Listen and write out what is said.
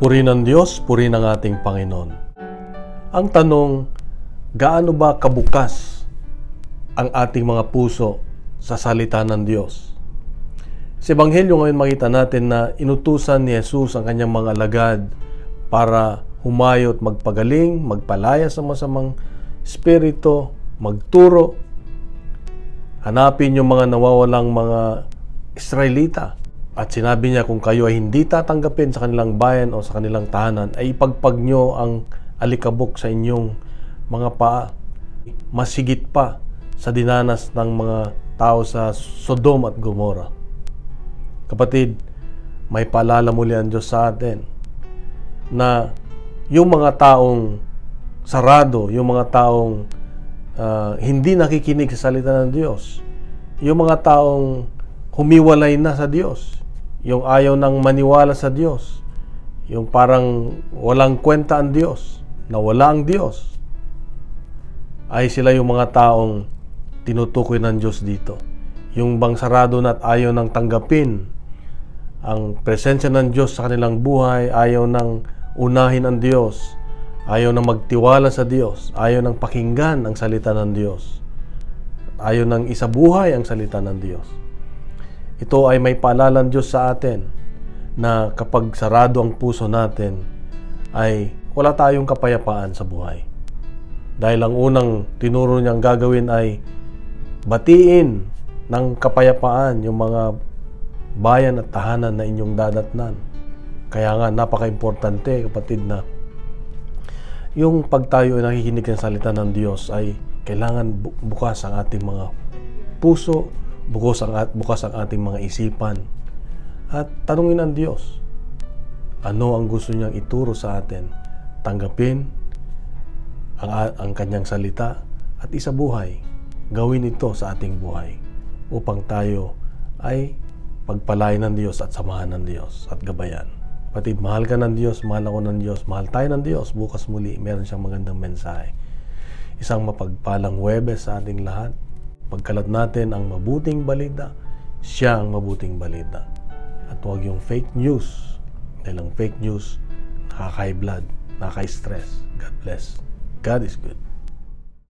Puri ng Diyos, puri ng ating Panginoon. Ang tanong, gaano ba kabukas ang ating mga puso sa salita ng Diyos? Sa Ebanghelyo ngayon makita natin na inutusan ni Jesus ang kanyang mga alagad para humayo at magpagaling, magpalaya sa masamang espiritu, magturo, hanapin yung mga nawawalang mga Israelita. At sinabi niya, kung kayo ay hindi tatanggapin sa kanilang bayan o sa kanilang tahanan, ay ipagpag nyo ang alikabok sa inyong mga paa. Masigit pa sa dinanas ng mga tao sa Sodom at Gomora. Kapatid, may paalala muli ang Diyos sa atin na yung mga taong sarado, yung mga taong hindi nakikinig sa salita ng Diyos, yung mga taong humiwalay na sa Diyos, yung ayaw nang maniwala sa Diyos, yung parang walang kwenta ang Diyos, na wala ang Diyos, ay sila yung mga taong tinutukoy ng Diyos dito. Yung bang sarado na at ayaw nang tanggapin ang presensya ng Diyos sa kanilang buhay, ayaw nang unahin ang Diyos, ayaw nang magtiwala sa Diyos, ayaw nang pakinggan ang salita ng Diyos, ayaw nang isabuhay ang salita ng Diyos. Ito ay may paalala ng Diyos sa atin na kapag sarado ang puso natin, ay wala tayong kapayapaan sa buhay. Dahil ang unang tinuro niyang gagawin ay batiin ng kapayapaan yung mga bayan at tahanan na inyong dadatnan. Kaya nga, napaka-importante, kapatid, na yung pag tayo ay nakikinig ng salita ng Diyos ay kailangan bukas ang ating mga puso, bukas ang ating mga isipan, at tanungin ang Diyos ano ang gusto niyang ituro sa atin. Tanggapin ang kanyang salita at isabuhay. Gawin ito sa ating buhay upang tayo ay pagpalain ng Diyos at samahan ng Diyos at gabayan. Kapatid, mahal ka ng Diyos, mahal ako ng Diyos, mahal tayo ng Diyos. Bukas muli, meron siyang magandang mensahe. Isang mapagpalang Huwebes sa ating lahat. Pagkalat natin ang mabuting balita, siya ang mabuting balita. At huwag yung fake news. Dahil ang fake news, nakaka-high blood, nakaka-stress. God bless. God is good.